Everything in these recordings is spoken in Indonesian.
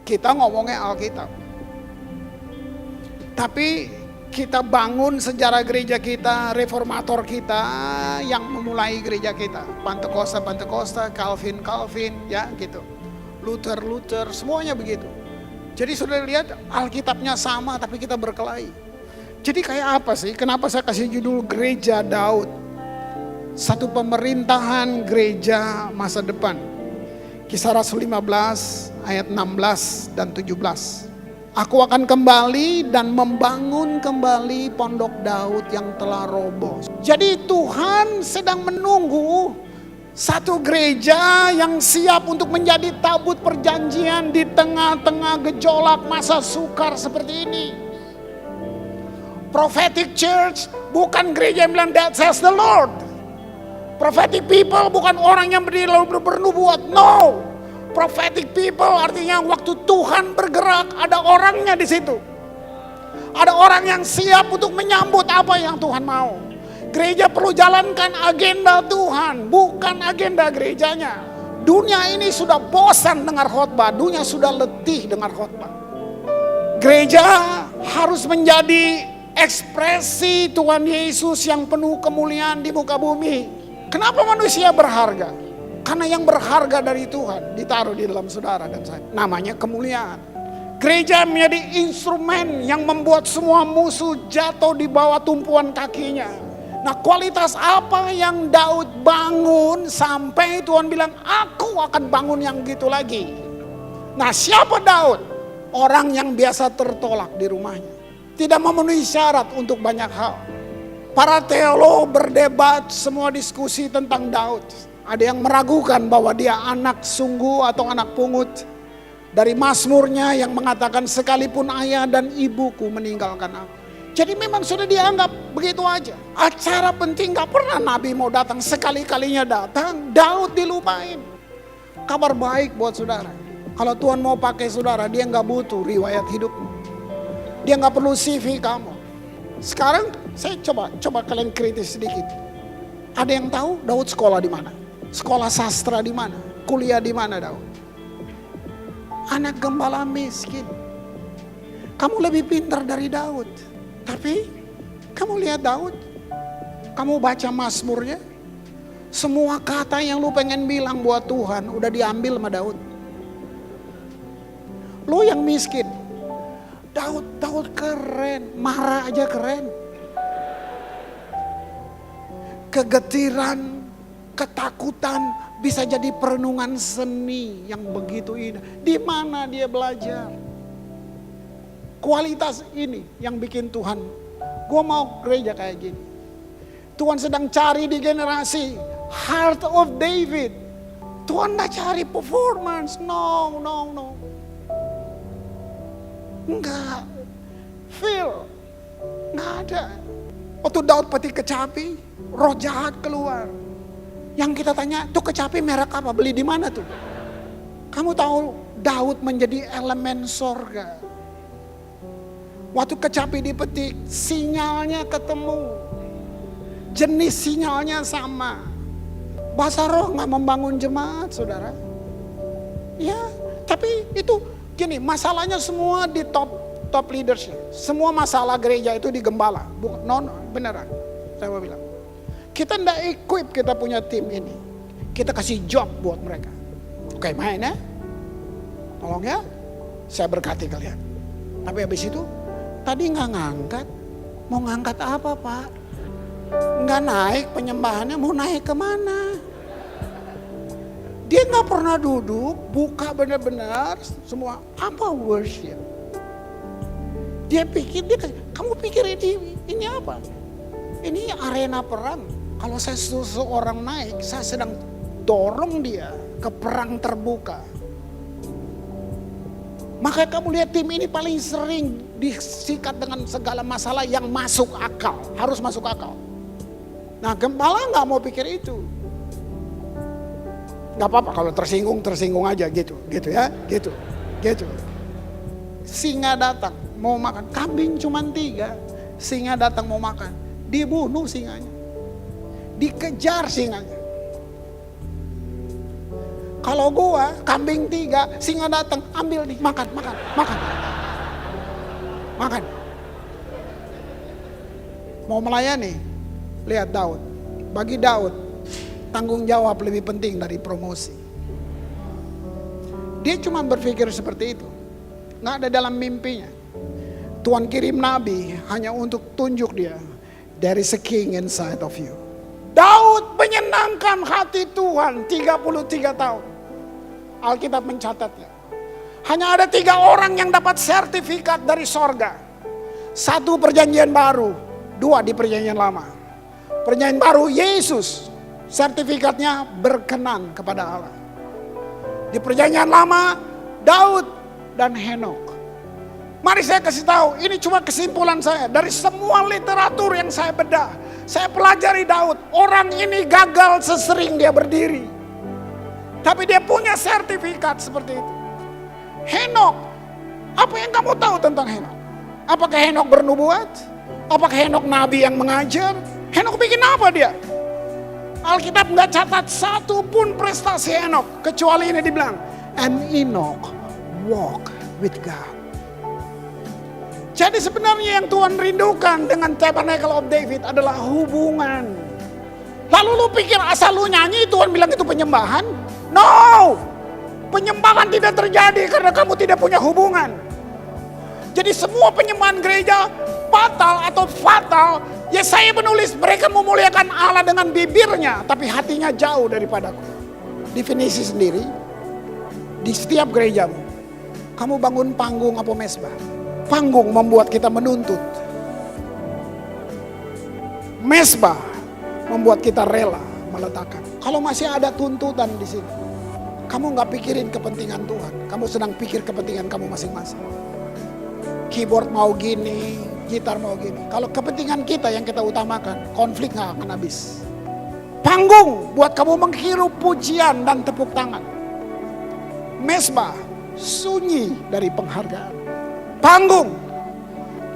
Kita ngomongnya Alkitab. Tapi kita bangun sejarah gereja kita, reformator kita yang memulai gereja kita. Pantekosta, Calvin, ya gitu. Luther, semuanya begitu. Jadi sudah lihat Alkitabnya sama tapi kita berkelahi. Jadi kayak apa sih? Kenapa saya kasih judul Gereja Daud? Satu pemerintahan gereja masa depan. Kisah Rasul 15 ayat 16 dan 17. Aku akan kembali dan membangun kembali pondok Daud yang telah roboh. Jadi Tuhan sedang menunggu satu gereja yang siap untuk menjadi tabut perjanjian di tengah-tengah gejolak masa sukar seperti ini. Prophetic church bukan gereja yang bilang that says the Lord. Prophetic people bukan orang yang berdiri lalu bernubuat. No. Prophetic people artinya waktu Tuhan bergerak ada orangnya di situ. Ada orang yang siap untuk menyambut apa yang Tuhan mau. Gereja perlu jalankan agenda Tuhan, bukan agenda gerejanya. Dunia ini sudah bosan dengar khotbah, dunia sudah letih dengar khotbah. Gereja harus menjadi ekspresi Tuhan Yesus yang penuh kemuliaan di muka bumi. Kenapa manusia berharga? Karena yang berharga dari Tuhan ditaruh di dalam saudara dan saya. Namanya kemuliaan. Gereja menjadi instrumen yang membuat semua musuh jatuh di bawah tumpuan kakinya. Nah, kualitas apa yang Daud bangun sampai Tuhan bilang, aku akan bangun yang gitu lagi. Nah, siapa Daud? Orang yang biasa tertolak di rumahnya. Tidak memenuhi syarat untuk banyak hal. Para teolog berdebat semua diskusi tentang Daud. Ada yang meragukan bahwa dia anak sungguh atau anak pungut. Dari Mazmurnya yang mengatakan sekalipun ayah dan ibuku meninggalkan aku. Jadi memang sudah dianggap begitu aja. Acara penting gak pernah Nabi mau datang. Sekali-kalinya datang, Daud dilupain. Kabar baik buat saudara. Kalau Tuhan mau pakai saudara, dia gak butuh riwayat hidupmu. Dia gak perlu CV kamu. Sekarang saya coba kalian kritis sedikit. Ada yang tahu Daud sekolah di mana? Sekolah sastra di mana? Kuliah di mana Daud? Anak gembala miskin. Kamu lebih pintar dari Daud. Tapi kamu lihat Daud. Kamu baca Mazmurnya. Semua kata yang lu pengen bilang buat Tuhan udah diambil sama Daud. Lu yang miskin. Daud keren. Marah aja keren. Kegetiran, ketakutan bisa jadi perenungan seni yang begitu indah. Di mana dia belajar? Kualitas ini yang bikin Tuhan, gue mau gereja kayak gini. Tuhan sedang cari di generasi Heart of David. Tuhan gak cari performance, no. Enggak, feel, gak ada. Waktu Daud peti kecapi, roh jahat keluar. Yang kita tanya, tuh kecapi merek apa? Beli di mana tuh? Kamu tahu Daud menjadi elemen sorga. Waktu kecapi dipetik, sinyalnya ketemu. Jenis sinyalnya sama. Bahasa roh gak membangun jemaat, saudara. Ya, tapi itu gini, masalahnya semua di top leadership. Semua masalah gereja itu di gembala. Beneran, saya mau bilang. Kita tidak equip kita punya tim ini. Kita kasih job buat mereka. Oke, main ya. Tolong ya. Saya berkati kalian. Tapi habis itu, tadi nggak ngangkat. Mau ngangkat apa Pak? Nggak naik penyembahannya, mau naik kemana? Dia nggak pernah duduk, buka benar-benar semua. Apa worship? Dia pikir, kamu pikir ini apa? Ini arena perang. Kalau saya seseorang naik, saya sedang dorong dia ke perang terbuka. Maka kamu lihat tim ini paling sering disikat dengan segala masalah yang masuk akal. Harus masuk akal. Nah, gembala gak mau pikir itu. Gak apa-apa kalau tersinggung aja gitu ya. Gitu. Singa datang mau makan, kambing cuma 3. Singa datang mau makan, dibunuh singanya. Dikejar singanya. Kalau gua kambing 3, singa datang, ambil nih, makan. Makan. Mau melayani, lihat Daud. Bagi Daud, tanggung jawab lebih penting dari promosi. Dia cuma berpikir seperti itu. Nggak ada dalam mimpinya. Tuhan kirim nabi hanya untuk tunjuk dia, there is a king inside of you. Daud menyenangkan hati Tuhan 33 tahun. Alkitab mencatatnya. Hanya ada 3 orang yang dapat sertifikat dari sorga. 1 perjanjian baru, 2 di perjanjian lama. Perjanjian baru Yesus, sertifikatnya berkenan kepada Allah. Di perjanjian lama Daud dan Henok. Mari saya kasih tahu, ini cuma kesimpulan saya dari semua literatur yang saya bedah. Saya pelajari Daud, orang ini gagal sesering dia berdiri. Tapi dia punya sertifikat seperti itu. Henok, apa yang kamu tahu tentang Henok? Apakah Henok bernubuat? Apakah Henok nabi yang mengajar? Henok bikin apa dia? Alkitab nggak catat satu pun prestasi Henok, kecuali ini dibilang, and Enoch walk with God. Jadi sebenarnya yang Tuhan rindukan dengan Tabernacle of David adalah hubungan. Lalu lu pikir asal lu nyanyi Tuhan bilang itu penyembahan? No! Penyembahan tidak terjadi karena kamu tidak punya hubungan. Jadi semua penyembahan gereja batal atau fatal. Yesaya menulis mereka memuliakan Allah dengan bibirnya, tapi hatinya jauh daripadaku. Definisi sendiri, di setiap gerejamu, kamu bangun panggung apa mesbah? Panggung membuat kita menuntut. Mesbah membuat kita rela meletakkan. Kalau masih ada tuntutan di sini, kamu nggak pikirin kepentingan Tuhan, kamu sedang pikir kepentingan kamu masing-masing. Keyboard mau gini, gitar mau gini. Kalau kepentingan kita yang kita utamakan, konflik nggak akan habis. Panggung buat kamu menghirup pujian dan tepuk tangan. Mesbah sunyi dari penghargaan. Panggung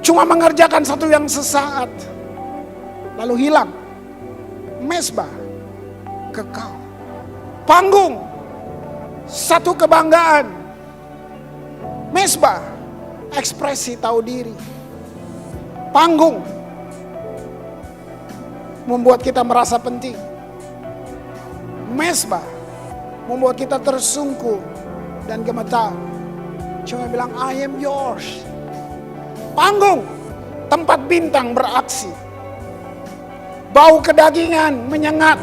cuma mengerjakan satu yang sesaat lalu hilang. Mesbah kekal. Panggung satu kebanggaan. Mesbah ekspresi tahu diri. Panggung membuat kita merasa penting. Mesbah membuat kita tersungkur dan gemetar. Cuma bilang I am yours. Panggung tempat bintang beraksi. Bau kedagingan menyengat.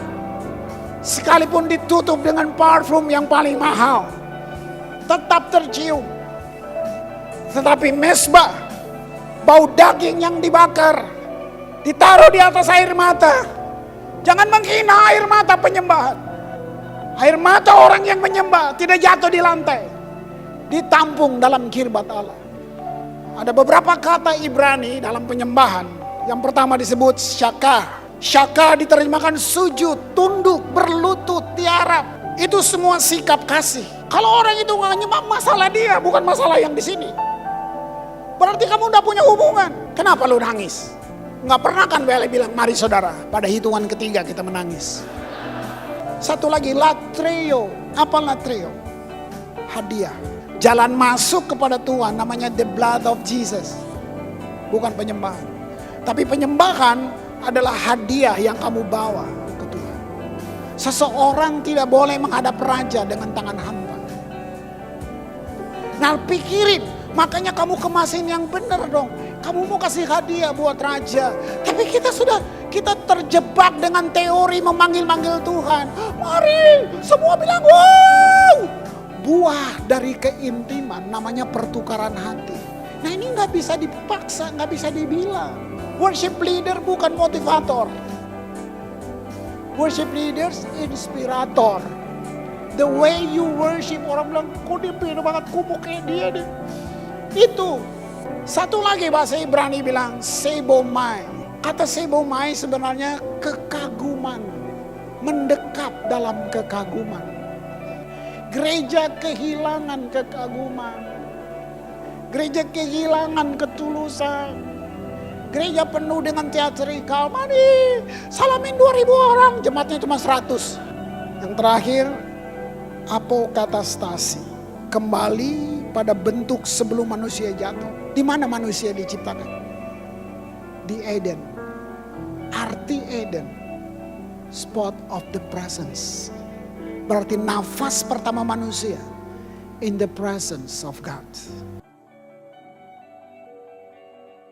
Sekalipun ditutup dengan parfum yang paling mahal, tetap tercium. Tetapi mesbah, bau daging yang dibakar, ditaruh di atas air mata. Jangan menghina air mata penyembahan. Air mata orang yang menyembah tidak jatuh di lantai, ditampung dalam kirbat Allah. Ada beberapa kata Ibrani dalam penyembahan. Yang pertama disebut syaka. Syaka diterjemahkan sujud, tunduk, berlutut, tiarap. Itu semua sikap kasih. Kalau orang itu nggak nyembah, masalah dia, bukan masalah yang di sini. Berarti kamu udah punya hubungan. Kenapa lu nangis? Nggak pernah kan Bele bilang, mari saudara, pada hitungan ketiga kita menangis. Satu lagi, latreo. Apa latreo? Hadiah. Jalan masuk kepada Tuhan namanya the blood of Jesus. Bukan penyembahan. Tapi penyembahan adalah hadiah yang kamu bawa ke Tuhan. Seseorang tidak boleh menghadap raja dengan tangan hampa. Nah pikirin, makanya kamu kemasin yang benar dong. Kamu mau kasih hadiah buat raja. Tapi kita terjebak dengan teori memanggil-manggil Tuhan. Mari, semua bilang wow. Buah dari keintiman namanya pertukaran hati. Nah ini gak bisa dipaksa, gak bisa dibilang. Worship leader bukan motivator. Worship leaders inspirator. The way you worship, orang bilang, kok dia beda banget, kok mau kayak dia deh. Itu. Satu lagi bahasa Ibrani bilang, sebomai. Kata sebomai sebenarnya kekaguman. Mendekap dalam kekaguman. Gereja kehilangan kekaguman. Gereja kehilangan ketulusan. Gereja penuh dengan teatrikal. Mari salamin 2000 orang, jemaatnya cuma 100. Yang terakhir apokatastasi, kembali pada bentuk sebelum manusia jatuh. Di mana manusia diciptakan? Di Eden. Arti Eden, spot of the presence. Berarti nafas pertama manusia in the presence of God.